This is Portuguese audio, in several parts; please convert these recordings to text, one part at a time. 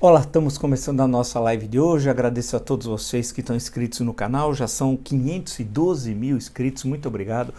Olá, estamos começando a nossa live de hoje. Agradeço a todos vocês que estão inscritos no canal. Já são 512 mil inscritos. Muito obrigado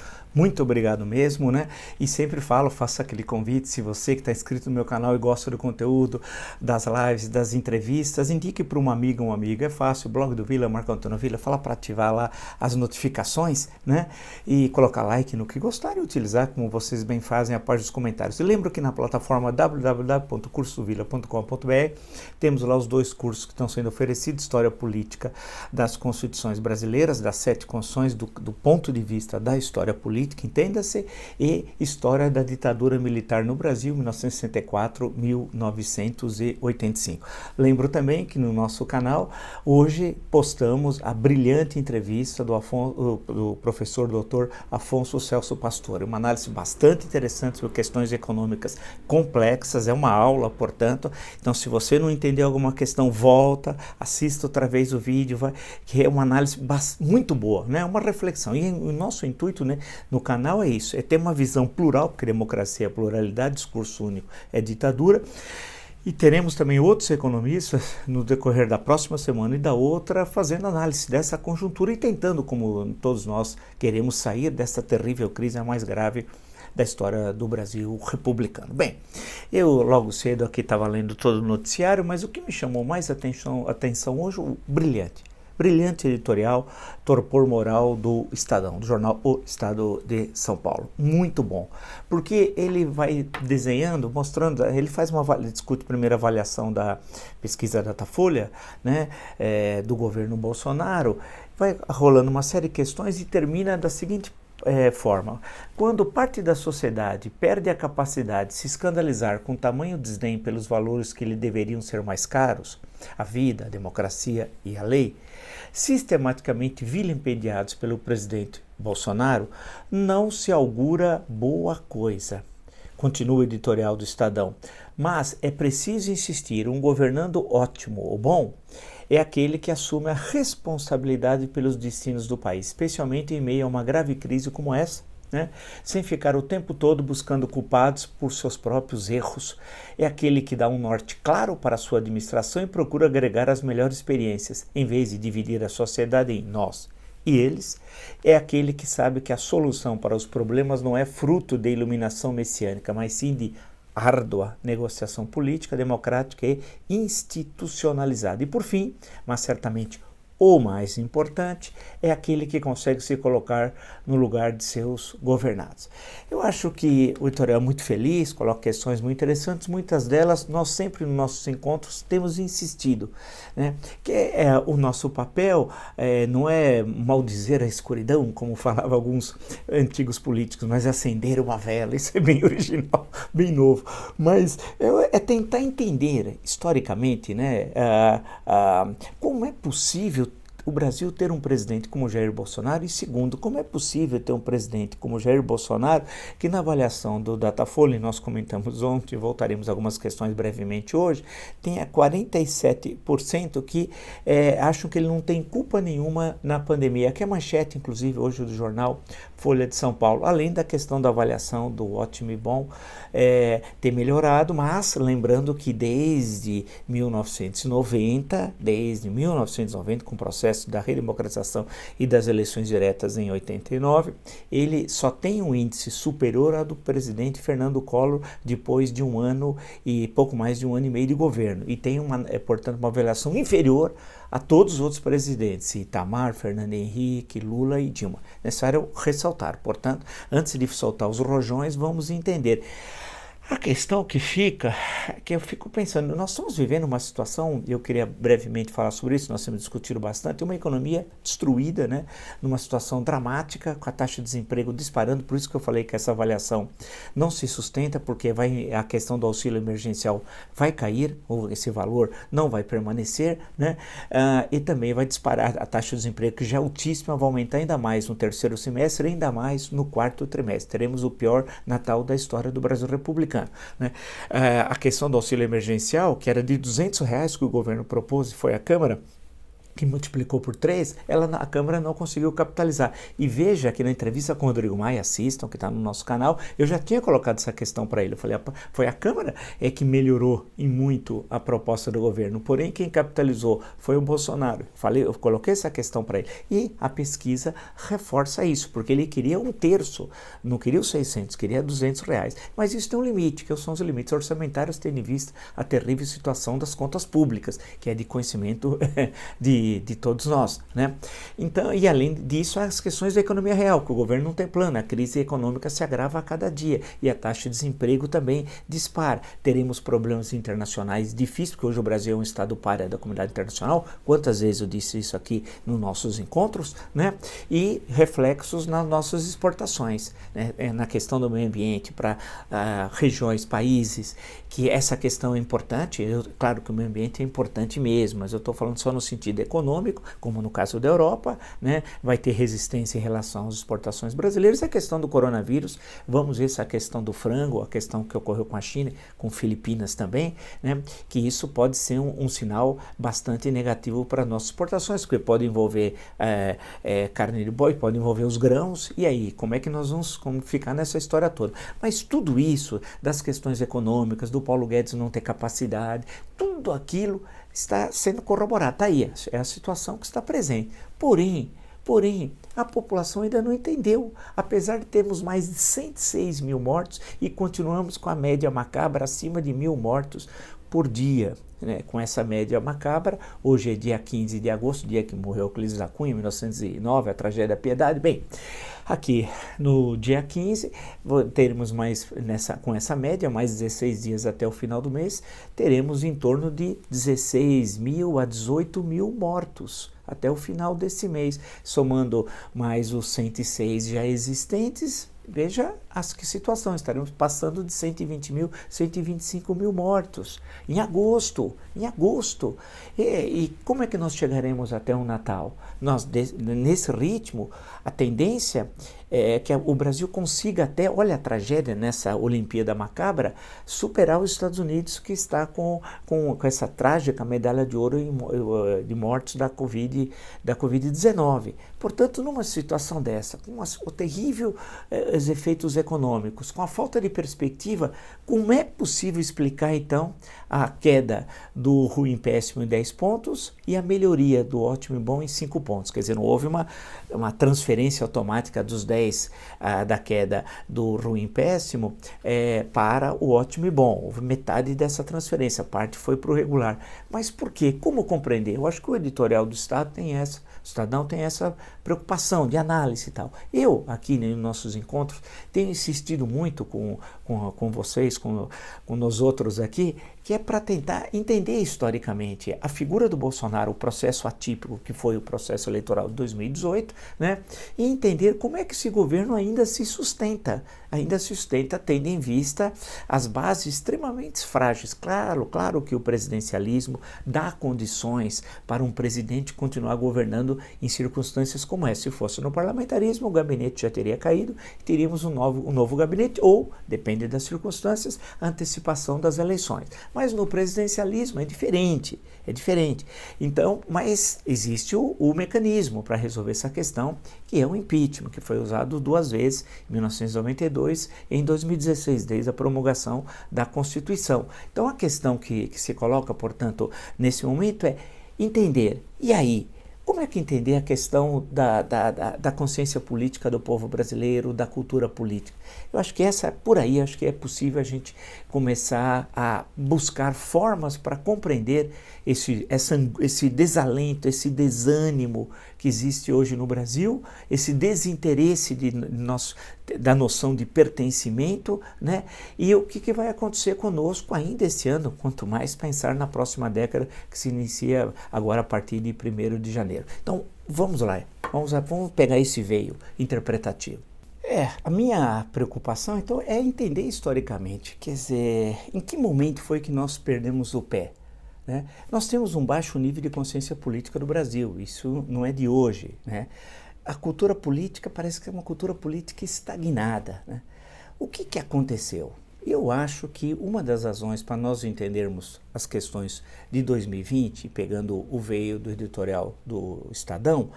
mesmo, né? E sempre falo, faço aquele convite, se você que está inscrito no meu canal e gosta do conteúdo, das lives, das entrevistas, indique para uma amiga, um amigo. É fácil, o blog do Vila, Marco Antônio Vila, fala para ativar lá as notificações, né? E colocar like no que gostar e utilizar, como vocês bem fazem, a parte dos comentários. E lembro que na plataforma www.cursovila.com.br temos lá os dois cursos que estão sendo oferecidos: História Política das Constituições Brasileiras, das 7 constituições, do ponto de vista da história política, entenda-se, e História da Ditadura Militar no Brasil, 1964-1985. Lembro também que no nosso canal, hoje postamos a brilhante entrevista do professor Dr. Afonso Celso Pastore, uma análise bastante interessante sobre questões econômicas complexas, é uma aula, portanto. Então, se você não entendeu alguma questão, volta, assista outra vez o vídeo, que é uma análise muito boa, né? Uma reflexão. E o nosso intuito, né, no canal é isso, é ter uma visão plural, porque democracia é pluralidade, discurso único é ditadura. E teremos também outros economistas no decorrer da próxima semana e da outra fazendo análise dessa conjuntura e tentando, como todos nós queremos, sair dessa terrível crise, a mais grave da história do Brasil republicano. Bem, eu logo cedo aqui estava lendo todo o noticiário, mas o que me chamou mais atenção hoje, o brilhante editorial, torpor moral do Estadão, do jornal O Estado de São Paulo. Muito bom, porque ele vai desenhando, mostrando, ele discute primeiro a avaliação da pesquisa Datafolha, né, do governo Bolsonaro, vai rolando uma série de questões e termina da seguinte forma: quando parte da sociedade perde a capacidade de se escandalizar com tamanho desdém pelos valores que lhe deveriam ser mais caros, a vida, a democracia e a lei, sistematicamente vilipendiados pelo presidente Bolsonaro, não se augura boa coisa. Continua o editorial do Estadão. Mas é preciso insistir, um governando ótimo ou bom é aquele que assume a responsabilidade pelos destinos do país, especialmente em meio a uma grave crise como essa, né? Sem ficar o tempo todo buscando culpados por seus próprios erros. É aquele que dá um norte claro para a sua administração e procura agregar as melhores experiências, em vez de dividir a sociedade em nós e eles. É aquele que sabe que a solução para os problemas não é fruto de iluminação messiânica, mas sim de árdua negociação política, democrática e institucionalizada. E por fim, mas certamente o mais importante, é aquele que consegue se colocar no lugar de seus governados. Eu acho que o editorial é muito feliz, coloca questões muito interessantes, muitas delas nós sempre nos nossos encontros temos insistido, né? Que o nosso papel não é maldizer a escuridão, como falavam alguns antigos políticos, mas acender uma vela. Isso é bem original, bem novo, mas é tentar entender historicamente, né, como é possível o Brasil ter um presidente como Jair Bolsonaro, e segundo, como é possível ter um presidente como Jair Bolsonaro, que na avaliação do Datafolha, nós comentamos ontem, voltaremos a algumas questões brevemente hoje, tenha 47% que acham que ele não tem culpa nenhuma na pandemia, que é manchete, inclusive, hoje do jornal Folha de São Paulo, além da questão da avaliação do ótimo e bom ter melhorado, mas lembrando que desde 1990, com o processo da redemocratização e das eleições diretas em 89, ele só tem um índice superior ao do presidente Fernando Collor depois de um ano e pouco mais de um ano e meio de governo, e tem portanto uma avaliação inferior a todos os outros presidentes, Itamar, Fernando Henrique, Lula e Dilma. Necessário ressaltar. Portanto, antes de soltar os rojões, vamos entender. A questão que fica, que eu fico pensando, nós estamos vivendo uma situação, eu queria brevemente falar sobre isso, nós temos discutido bastante, uma economia destruída, né, numa situação dramática, com a taxa de desemprego disparando, por isso que eu falei que essa avaliação não se sustenta, porque a questão do auxílio emergencial vai cair, ou esse valor não vai permanecer, né, e também vai disparar a taxa de desemprego, que já é altíssima, vai aumentar ainda mais no terceiro semestre, ainda mais no quarto trimestre. Teremos o pior Natal da história do Brasil republicano. Né? A questão do auxílio emergencial, que era de R$200 que o governo propôs e foi à Câmara, que multiplicou por 3, a Câmara não conseguiu capitalizar. E veja que na entrevista com o Rodrigo Maia, assistam, que está no nosso canal, eu já tinha colocado essa questão para ele. Eu falei, foi a Câmara que melhorou em muito a proposta do governo, porém quem capitalizou foi o Bolsonaro. Eu coloquei essa questão para ele. E a pesquisa reforça isso, porque ele queria 1/3, não queria os 600, queria R$200. Mas isso tem um limite, que são os limites orçamentários, tendo em vista a terrível situação das contas públicas, que é de conhecimento de todos nós, né? Então, e além disso, as questões da economia real, que o governo não tem plano, a crise econômica se agrava a cada dia e a taxa de desemprego também dispara. Teremos problemas internacionais difíceis, porque hoje o Brasil é um estado pária da comunidade internacional, quantas vezes eu disse isso aqui nos nossos encontros, né? E reflexos nas nossas exportações, né? Na questão do meio ambiente para regiões, países, que essa questão é importante. Claro que o meio ambiente é importante mesmo, mas eu estou falando só no sentido econômico, como no caso da Europa, né? Vai ter resistência em relação às exportações brasileiras. A questão do coronavírus, vamos ver essa questão do frango, a questão que ocorreu com a China, com Filipinas também, né? Que isso pode ser um sinal bastante negativo para nossas exportações, porque pode envolver carne de boi, pode envolver os grãos, e aí, como é que nós vamos ficar nessa história toda? Mas tudo isso, das questões econômicas, do Paulo Guedes não ter capacidade, tudo aquilo está sendo corroborado. Está aí, é a situação que está presente. Porém, a população ainda não entendeu. Apesar de termos mais de 106 mil mortos e continuamos com a média macabra acima de 1.000 mortos por dia, né? Com essa média macabra, hoje é dia 15 de agosto, dia que morreu Euclides da Cunha, em 1909, a tragédia da Piedade. Bem, aqui no dia 15, teremos com essa média, mais 16 dias até o final do mês, teremos em torno de 16 mil a 18 mil mortos até o final desse mês, somando mais os 106 já existentes. Veja que situação, estaremos passando de 120 mil, 125 mil mortos em agosto. E como é que nós chegaremos até o Natal? Nesse ritmo, a tendência é que o Brasil consiga até, olha a tragédia nessa Olimpíada Macabra, superar os Estados Unidos, que está com essa trágica medalha de ouro de mortes da Covid-19. Portanto, numa situação dessa, com os terríveis efeitos econômicos, com a falta de perspectiva, como é possível explicar então a queda do ruim péssimo em 10 pontos e a melhoria do ótimo e bom em 5 pontos? Quer dizer, não houve uma transferência automática dos 10 da queda do ruim péssimo para o ótimo e bom. Houve metade dessa transferência, a parte foi para o regular. Mas por quê? Como compreender? Eu acho que o editorial do Estado o Estadão tem essa preocupação de análise e tal. Eu, aqui nos nossos encontros, tenho insistido muito com vocês, com nós outros aqui, que é para tentar entender historicamente a figura do Bolsonaro, o processo atípico que foi o processo eleitoral de 2018, né? E entender como é que esse governo ainda se sustenta, tendo em vista as bases extremamente frágeis. Claro que o presidencialismo dá condições para um presidente continuar governando em circunstâncias como essa. Se fosse no parlamentarismo, o gabinete já teria caído, teríamos um novo gabinete, ou, depende das circunstâncias, a antecipação das eleições. Mas no presidencialismo é diferente. Então, mas existe o mecanismo para resolver essa questão, que é o impeachment, que foi usado 2 vezes, em 1992 e em 2016, desde a promulgação da Constituição. Então, a questão que se coloca, portanto, nesse momento é entender, e aí? Como é que entender a questão da consciência política do povo brasileiro, da cultura política? Eu acho que por aí acho que é possível a gente começar a buscar formas para compreender esse desalento, esse desânimo que existe hoje no Brasil, esse desinteresse da noção de pertencimento, né? E o que vai acontecer conosco ainda esse ano, quanto mais pensar na próxima década, que se inicia agora a partir de 1º de janeiro. Então, vamos lá, vamos pegar esse veio interpretativo. A minha preocupação, então, é entender historicamente, quer dizer, em que momento foi que nós perdemos o pé, né? Nós temos um baixo nível de consciência política no Brasil, isso não é de hoje, né? A cultura política parece que é uma cultura política estagnada, né? O que aconteceu? Eu acho que uma das razões para nós entendermos as questões de 2020, pegando o veio do editorial do Estadão,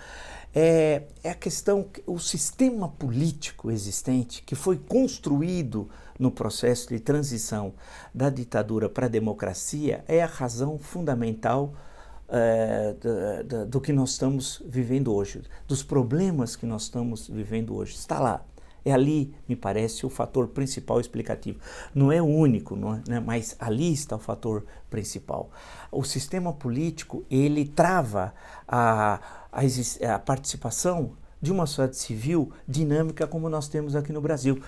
é a questão, o sistema político existente que foi construído no processo de transição da ditadura para a democracia é a razão fundamental do que nós estamos vivendo hoje, dos problemas que nós estamos vivendo hoje. Está lá. É ali, me parece, o fator principal explicativo. Não é o único, não é, né? Mas ali está o fator principal. O sistema político, ele trava a participação de uma sociedade civil dinâmica como nós temos aqui no Brasil.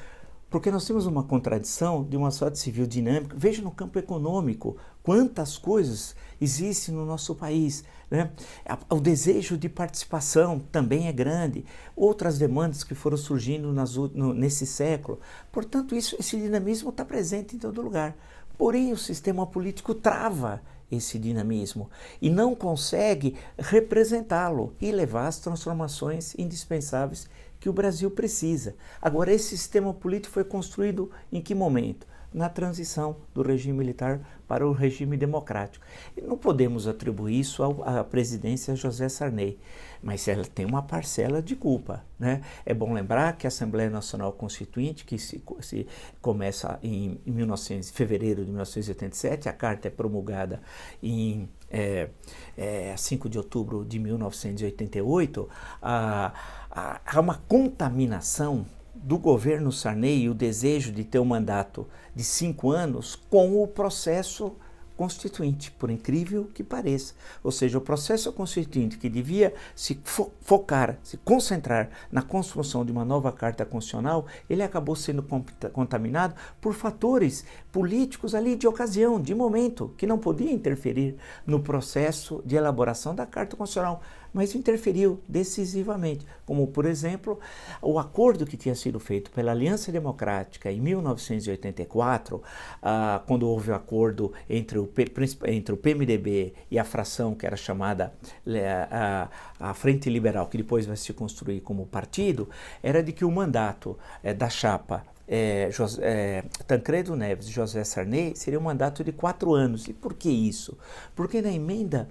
Porque nós temos uma contradição de uma sociedade civil dinâmica. Veja no campo econômico quantas coisas existem no nosso país, né? O desejo de participação também é grande. Outras demandas que foram surgindo nesse século. Portanto, esse dinamismo está presente em todo lugar. Porém, o sistema político trava esse dinamismo e não consegue representá-lo e levar às transformações indispensáveis que o Brasil precisa. Agora, esse sistema político foi construído em que momento? Na transição do regime militar para o regime democrático. E não podemos atribuir isso à presidência José Sarney, mas ela tem uma parcela de culpa, né? É bom lembrar que a Assembleia Nacional Constituinte, que se começa em fevereiro de 1987, a carta é promulgada em 5 de outubro de 1988, há uma contaminação do governo Sarney e o desejo de ter um mandato de 5 anos com o processo constituinte, por incrível que pareça. Ou seja, o processo constituinte que devia se focar, se concentrar na construção de uma nova Carta Constitucional, ele acabou sendo contaminado por fatores políticos ali de ocasião, de momento, que não podia interferir no processo de elaboração da Carta Constitucional, mas interferiu decisivamente, como, por exemplo, o acordo que tinha sido feito pela Aliança Democrática em 1984, quando houve o acordo entre o PMDB e a fração que era chamada a Frente Liberal, que depois vai se construir como partido, era de que o mandato da chapa Tancredo Neves e José Sarney seria um mandato de 4 anos. E por que isso? Porque na emenda,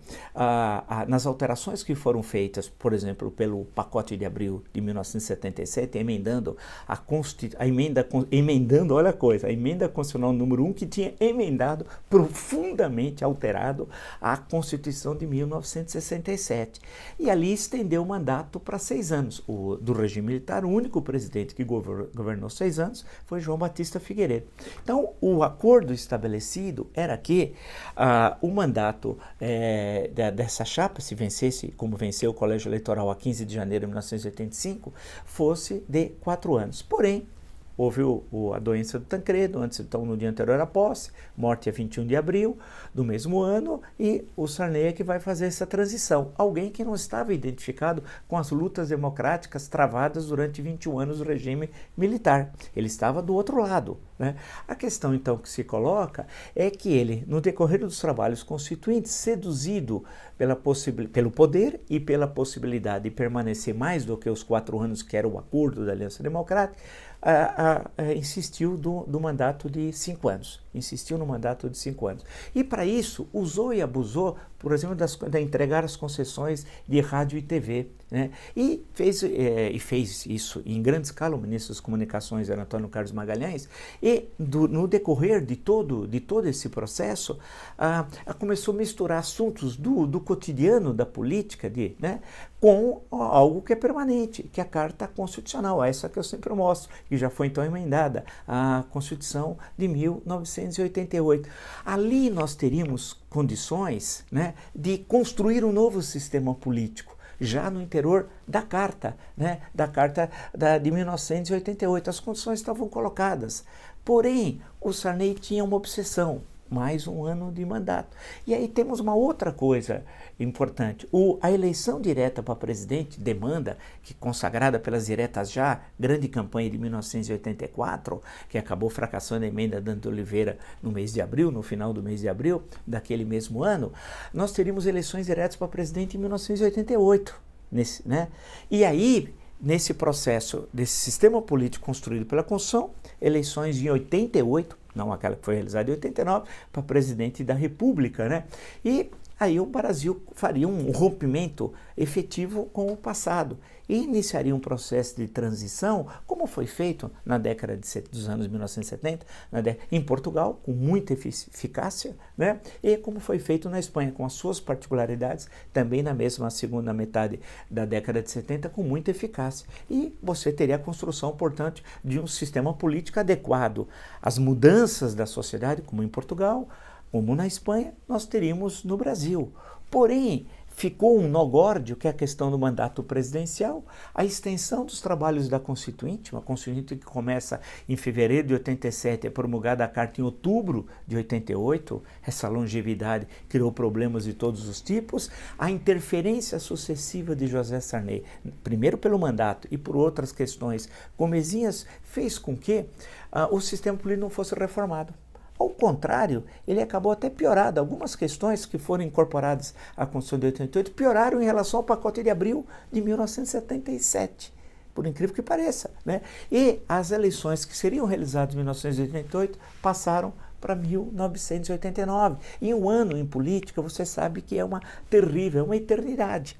nas alterações que foram feitas, por exemplo, pelo pacote de abril de 1977, emendando olha a coisa, a emenda constitucional número 1, que tinha emendado, profundamente alterado, a Constituição de 1967. E ali estendeu o mandato para 6 anos. Do regime militar, o único presidente que governou 6 anos foi João Batista Figueiredo. Então, o acordo estabelecido era que o mandato dessa chapa, se vencesse, como venceu o Colégio Eleitoral a 15 de janeiro de 1985, fosse de 4 anos. Porém, houve a doença do Tancredo, então no dia anterior à posse, morte é 21 de abril do mesmo ano, e o Sarney é que vai fazer essa transição. Alguém que não estava identificado com as lutas democráticas travadas durante 21 anos do regime militar. Ele estava do outro lado, né? A questão, então, que se coloca é que ele, no decorrer dos trabalhos constituintes, seduzido pelo poder e pela possibilidade de permanecer mais do que os 4 anos que era o acordo da Aliança Democrática, insistiu do mandato de 5 anos. Insistiu no mandato de 5 anos. E para isso, usou e abusou, por exemplo, de entregar as concessões de rádio e TV, né? E fez isso em grande escala. O ministro das Comunicações era Antônio Carlos Magalhães, e no decorrer de todo esse processo, começou a misturar assuntos do cotidiano da política, né, com algo que é permanente, que é a Carta Constitucional, essa que eu sempre mostro, que já foi então emendada, a Constituição de 1988. Ali nós teríamos condições, né, de construir um novo sistema político, já no interior da Carta, né, de 1988. As condições estavam colocadas. Porém, o Sarney tinha uma obsessão: mais 1 ano de mandato. E aí temos uma outra coisa importante. A eleição direta para presidente, demanda, que consagrada pelas diretas já, grande campanha de 1984, que acabou fracassando a emenda Dante Oliveira no mês de abril, no final do mês de abril daquele mesmo ano, nós teríamos eleições diretas para presidente em 1988. Né? E aí, nesse processo desse sistema político construído pela Constituição, eleições em 88, não aquela que foi realizada em 89, para presidente da República, né? E aí o Brasil faria um rompimento efetivo com o passado e iniciaria um processo de transição, como foi feito na década dos anos 1970, em Portugal, com muita eficácia, né? E como foi feito na Espanha, com as suas particularidades, também na mesma segunda metade da década de 70, com muita eficácia. E você teria a construção, portanto, de um sistema político adequado às mudanças da sociedade, como em Portugal, como na Espanha, nós teríamos no Brasil. Porém, ficou um nó górdio, que é a questão do mandato presidencial, a extensão dos trabalhos da Constituinte, uma Constituinte que começa em fevereiro de 87, é promulgada a Carta em outubro de 88, essa longevidade criou problemas de todos os tipos, a interferência sucessiva de José Sarney, primeiro pelo mandato e por outras questões comezinhas, fez com que o sistema político não fosse reformado. Ao contrário, ele acabou até piorado. Algumas questões que foram incorporadas à Constituição de 88 pioraram em relação ao pacote de abril de 1977, por incrível que pareça, né? E as eleições que seriam realizadas em 1988 passaram para 1989. E um ano em política, você sabe que é uma terrível, é uma eternidade.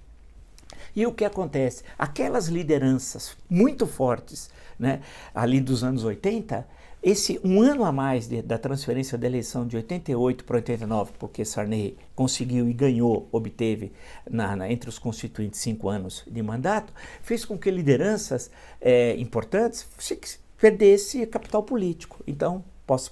E o que acontece? Aquelas lideranças muito fortes, né, ali dos anos 80, esse um ano a mais da transferência da eleição de 88 para 89, porque Sarney conseguiu e ganhou, obteve entre os constituintes 5 anos de mandato, fez com que lideranças importantes perdessem capital político. Então,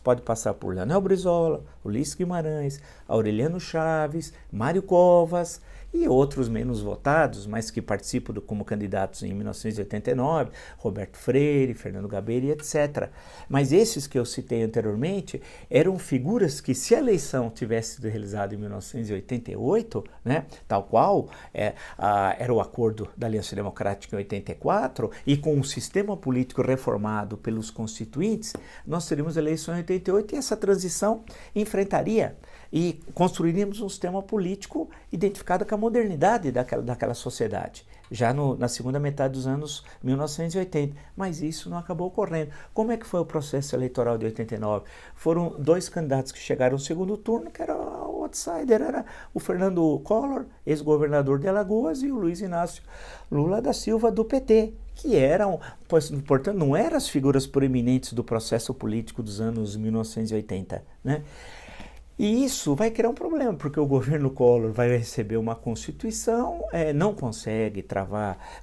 pode passar por Leonel Brizola, Ulisses Guimarães, Aureliano Chaves, Mário Covas e outros menos votados, mas que participam como candidatos em 1989, Roberto Freire, Fernando Gabeira, etc. Mas esses que eu citei anteriormente eram figuras que, se a eleição tivesse sido realizada em 1988, né, tal qual era o acordo da Aliança Democrática em 84, e com um sistema político reformado pelos constituintes, nós teríamos eleição em 88 e essa transição enfrentaria e construiríamos um sistema político identificado com a modernidade daquela sociedade, já na segunda metade dos anos 1980. Mas isso não acabou ocorrendo. Como é que foi o processo eleitoral de 89? Foram 2 candidatos que chegaram ao segundo turno, que era o outsider, era o Fernando Collor, ex-governador de Alagoas, e o Luiz Inácio Lula da Silva, do PT, que eram, portanto, não eram as figuras proeminentes do processo político dos anos 1980, né? E isso vai criar um problema, porque o governo Collor vai receber uma Constituição, não consegue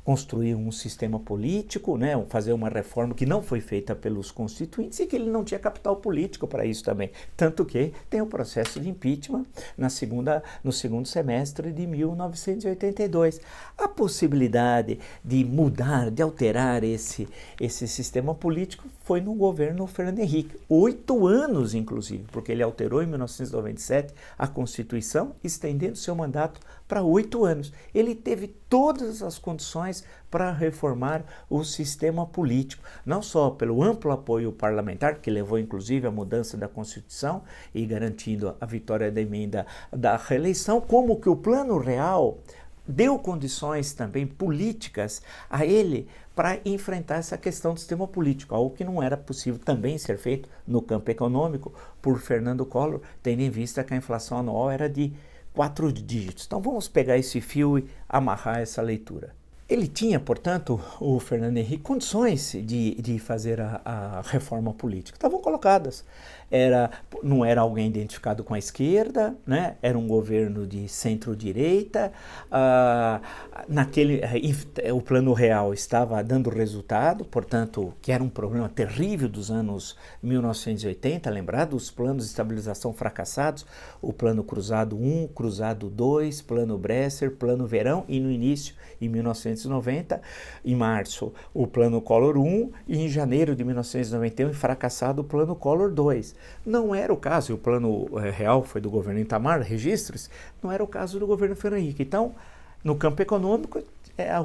construir um sistema político, né, fazer uma reforma que não foi feita pelos constituintes e que ele não tinha capital político para isso também. Tanto que tem o processo de impeachment no segundo semestre de 1982. A possibilidade de mudar, de alterar esse sistema político foi no governo Fernando Henrique. 8 anos, inclusive, porque ele alterou em 1997 a Constituição, estendendo seu mandato para 8 anos. Ele teve todas as condições para reformar o sistema político, não só pelo amplo apoio parlamentar, que levou inclusive à mudança da Constituição e garantindo a vitória da emenda da reeleição, como que o Plano Real deu condições também políticas a ele para enfrentar essa questão do sistema político, algo que não era possível também ser feito no campo econômico por Fernando Collor, tendo em vista que a inflação anual era de 4 dígitos. Então vamos pegar esse fio e amarrar essa leitura. Ele tinha, portanto, o Fernando Henrique, condições de fazer a reforma política. Estavam colocadas. Não era alguém identificado com a esquerda, né? Era um governo de centro-direita. O Plano Real estava dando resultado, portanto, que era um problema terrível dos anos 1980, lembrado? Os planos de estabilização fracassados, o Plano Cruzado 1, Cruzado 2, Plano Bresser, Plano Verão, e no início, em 1990, em março, o Plano Collor 1, e em janeiro de 1991, fracassado o Plano Collor 2. Não era o caso, e o Plano Real foi do governo Itamar, registros, não era o caso do governo Fernando Henrique. Então, no campo econômico,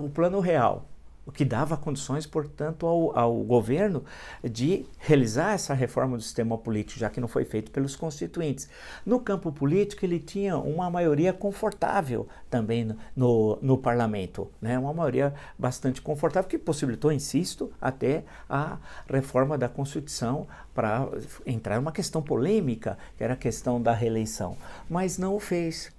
o Plano Real, o que dava condições, portanto, ao governo de realizar essa reforma do sistema político, já que não foi feito pelos constituintes. No campo político, ele tinha uma maioria confortável também no parlamento, né? Uma maioria bastante confortável, que possibilitou, insisto, até a reforma da Constituição para entrar numa questão polêmica, que era a questão da reeleição. Mas não o fez.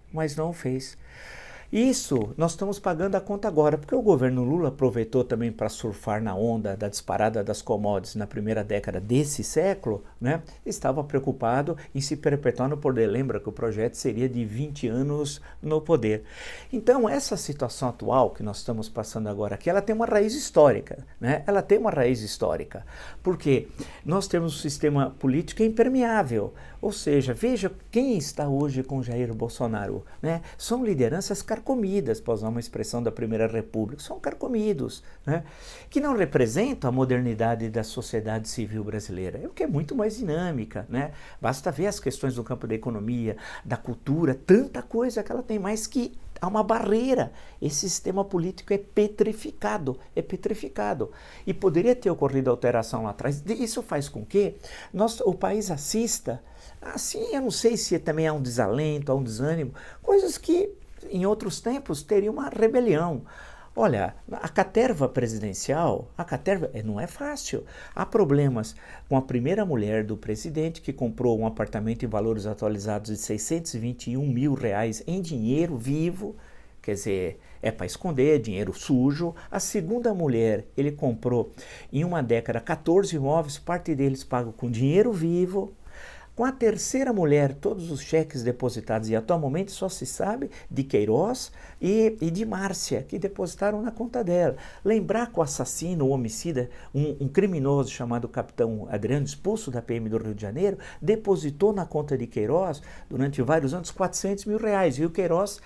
Isso nós estamos pagando a conta agora, porque o governo Lula aproveitou também para surfar na onda da disparada das commodities na primeira década desse século, né? Estava preocupado em se perpetuar no poder. Lembra que o projeto seria de 20 anos no poder. Então, essa situação atual que nós estamos passando agora aqui, ela tem uma raiz histórica, né? Ela tem uma raiz histórica, porque nós temos um sistema político impermeável, ou seja, veja quem está hoje com Jair Bolsonaro, né? São lideranças carcomidas, para usar uma expressão da Primeira República, são carcomidos, né? Que não representam a modernidade da sociedade civil brasileira, o que é muito mais dinâmica, né? Basta ver as questões do campo da economia, da cultura, tanta coisa que ela tem, mas que há uma barreira. Esse sistema político é petrificado, e poderia ter ocorrido alteração lá atrás. Isso faz com que o país assista, assim, eu não sei se também há um desalento, há um desânimo, coisas que em outros tempos teria uma rebelião. Olha, a caterva presidencial, não é fácil. Há problemas com a primeira mulher do presidente, que comprou um apartamento em valores atualizados de R$621 mil em dinheiro vivo, quer dizer, é para esconder, dinheiro sujo. A segunda mulher, ele comprou em uma década 14 imóveis, parte deles pago com dinheiro vivo. Com a terceira mulher, todos os cheques depositados, e atualmente só se sabe de Queiroz e de Márcia, que depositaram na conta dela. Lembrar que o assassino, o homicida, um criminoso chamado Capitão Adriano, expulso da PM do Rio de Janeiro, depositou na conta de Queiroz, durante vários anos, R$400 mil. E o Queiroz,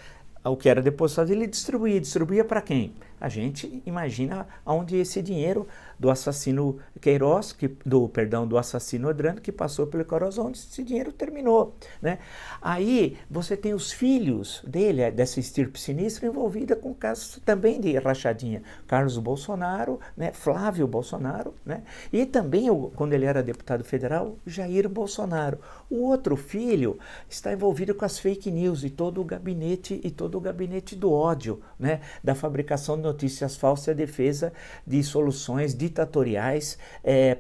o que era depositado, ele distribuía para quem? A gente imagina onde esse dinheiro do assassino Queiroz, do assassino Adriano, que passou pelo Queiroz, onde esse dinheiro terminou, né? Aí você tem os filhos dele, dessa estirpe sinistra, envolvida com casos também de rachadinha. Carlos Bolsonaro, né? Flávio Bolsonaro, né? E também, quando ele era deputado federal, Jair Bolsonaro. O outro filho está envolvido com as fake news e todo o gabinete do ódio, né? Da fabricação de notícias falsas e a defesa de soluções ditatoriais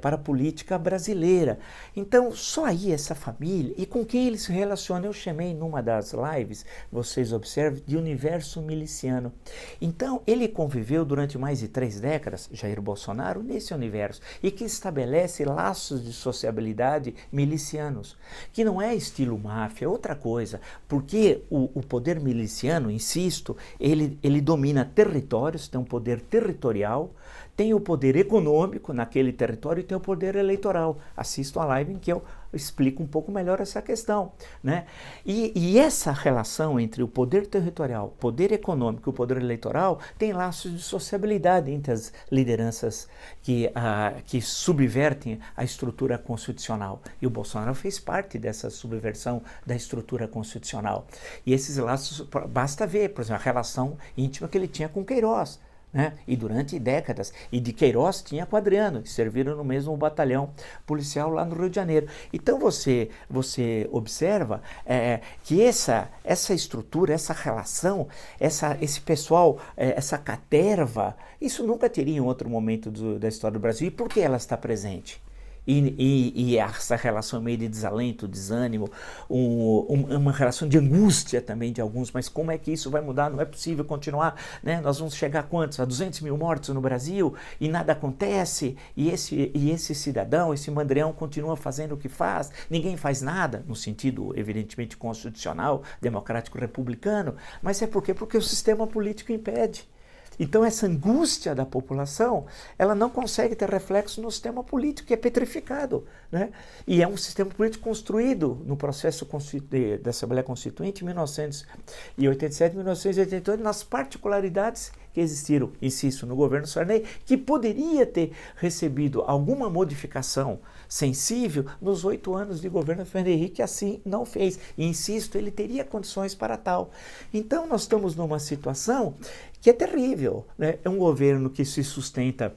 para a política brasileira. Então, só aí essa família, e com quem ele se relaciona, eu chamei numa das lives, vocês observem, de universo miliciano. Então, ele conviveu durante mais de 3 décadas, Jair Bolsonaro, nesse universo, e que estabelece laços de sociabilidade milicianos, que não é estilo máfia, é outra coisa, porque o poder miliciano, insisto, ele domina territórios, tem um poder territorial, tem o poder econômico naquele território e tem o poder eleitoral. Assistam a live em que eu explico um pouco melhor essa questão, né? E essa relação entre o poder territorial, o poder econômico e o poder eleitoral tem laços de sociabilidade entre as lideranças que subvertem a estrutura constitucional. E o Bolsonaro fez parte dessa subversão da estrutura constitucional. E esses laços, basta ver, por exemplo, a relação íntima que ele tinha com Queiroz, né? E durante décadas, e de Queiroz tinha com Adriano, que serviram no mesmo batalhão policial lá no Rio de Janeiro. Então você observa que essa estrutura, essa relação, esse pessoal, essa caterva, isso nunca teria em outro momento da história do Brasil. E por que ela está presente? E essa relação meio de desalento, desânimo, uma relação de angústia também de alguns, mas como é que isso vai mudar? Não é possível continuar, né? Nós vamos chegar a quantos? A 200 mil mortos no Brasil e nada acontece, e esse cidadão, esse mandrião continua fazendo o que faz, ninguém faz nada, no sentido evidentemente constitucional, democrático, republicano, mas é por quê? Porque o sistema político impede. Então essa angústia da população, ela não consegue ter reflexo no sistema político, que é petrificado, né? E é um sistema político construído no processo da Assembleia Constituinte em 1987, 1988, nas particularidades que existiram, insisto, no governo Sarney, que poderia ter recebido alguma modificação sensível nos 8 anos de governo Fernando Henrique, assim não fez. E, insisto, ele teria condições para tal. Então, nós estamos numa situação que é terrível, né? É um governo que se sustenta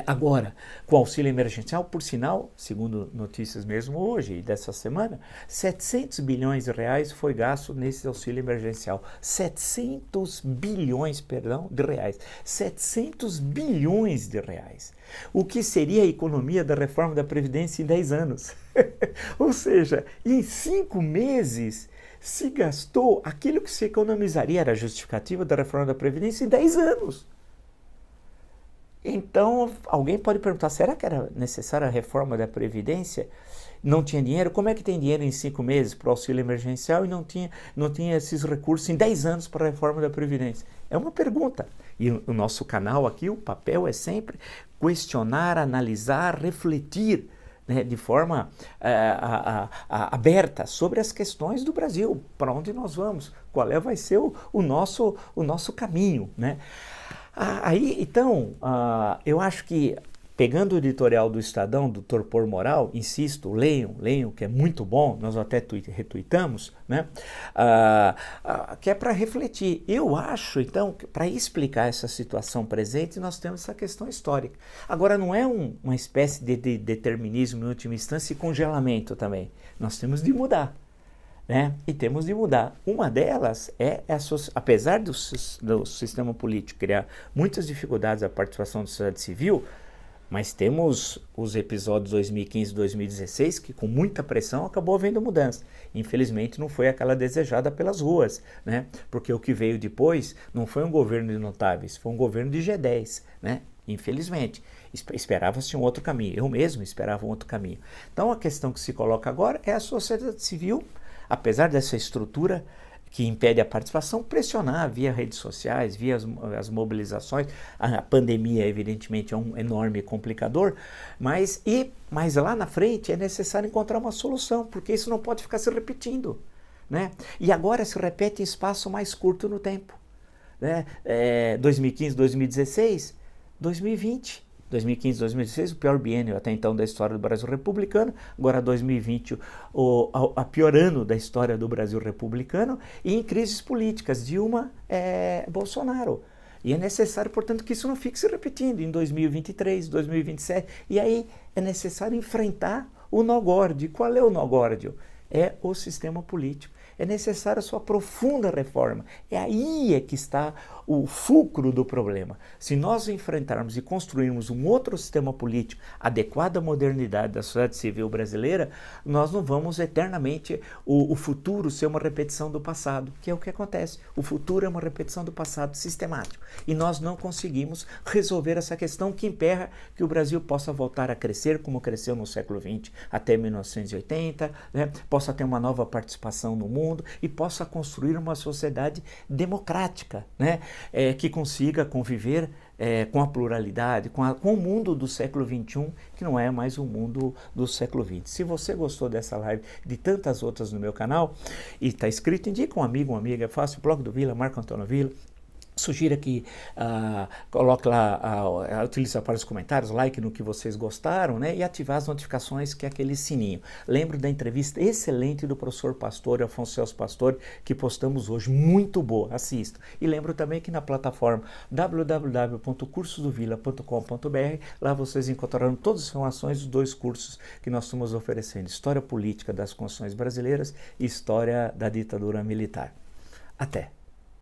agora, com auxílio emergencial, por sinal, segundo notícias mesmo hoje e dessa semana, 700 bilhões de reais foi gasto nesse auxílio emergencial. 700 bilhões, perdão, de reais. 700 bilhões de reais. O que seria a economia da reforma da Previdência em 10 anos. Ou seja, em 5 meses se gastou aquilo que se economizaria, era a justificativa da reforma da Previdência, em 10 anos. Então, alguém pode perguntar, será que era necessária a reforma da Previdência? Não tinha dinheiro? Como é que tem dinheiro em 5 meses para o auxílio emergencial e não tinha esses recursos em 10 anos para a reforma da Previdência? É uma pergunta. E o nosso canal aqui, o papel é sempre questionar, analisar, refletir, né, de forma aberta sobre as questões do Brasil, para onde nós vamos, vai ser o nosso caminho, né? Aí, então, eu acho que, pegando o editorial do Estadão, do Torpor Moral, insisto, leiam, que é muito bom, nós até retuitamos, né? Que é para refletir. Eu acho, então, que para explicar essa situação presente, nós temos essa questão histórica. Agora, não é uma espécie de determinismo, em última instância, e congelamento também. Nós temos de mudar. Né? E temos de mudar. Uma delas apesar do sistema político criar muitas dificuldades à participação da sociedade civil, mas temos os episódios 2015 e 2016 que com muita pressão acabou havendo mudança. Infelizmente não foi aquela desejada pelas ruas, né? Porque o que veio depois não foi um governo de notáveis, foi um governo de G10, né? Infelizmente. Esperava-se um outro caminho. Eu mesmo esperava um outro caminho. Então a questão que se coloca agora é a sociedade civil, apesar dessa estrutura que impede a participação, pressionar via redes sociais, via as mobilizações. A pandemia, evidentemente, é um enorme complicador, mas lá na frente é necessário encontrar uma solução, porque isso não pode ficar se repetindo, né? E agora se repete em espaço mais curto no tempo, né? 2015, 2016, 2020. 2015, 2016, o pior biênio até então da história do Brasil republicano, agora 2020, a pior ano da história do Brasil republicano, e em crises políticas, Dilma, Bolsonaro. E é necessário, portanto, que isso não fique se repetindo em 2023, 2027, e aí é necessário enfrentar o nó górdio. Qual é o nó górdio? É o sistema político. É necessária a sua profunda reforma. É aí que está o fulcro do problema. Se nós enfrentarmos e construirmos um outro sistema político adequado à modernidade da sociedade civil brasileira, nós não vamos eternamente o futuro ser uma repetição do passado, que é o que acontece. O futuro é uma repetição do passado sistemático. E nós não conseguimos resolver essa questão que emperra que o Brasil possa voltar a crescer como cresceu no século XX até 1980, né? Possa ter uma nova participação no mundo e possa construir uma sociedade democrática, né? Que consiga conviver com a pluralidade, com o mundo do século XXI, que não é mais o mundo do século XX. Se você gostou dessa live, de tantas outras no meu canal, e está inscrito, indica um amigo, uma amiga, é fácil, blog do Vila, Marco Antônio Vila. Sugira que coloque lá, utilize para os comentários, like no que vocês gostaram, né? E ativar as notificações, que é aquele sininho. Lembro da entrevista excelente do professor Pastor, Afonso Celso Pastor, que postamos hoje, muito boa, assista. E lembro também que na plataforma www.cursosdovila.com.br, lá vocês encontrarão todas as informações dos 2 cursos que nós estamos oferecendo: História Política das Constituições Brasileiras e História da Ditadura Militar. Até!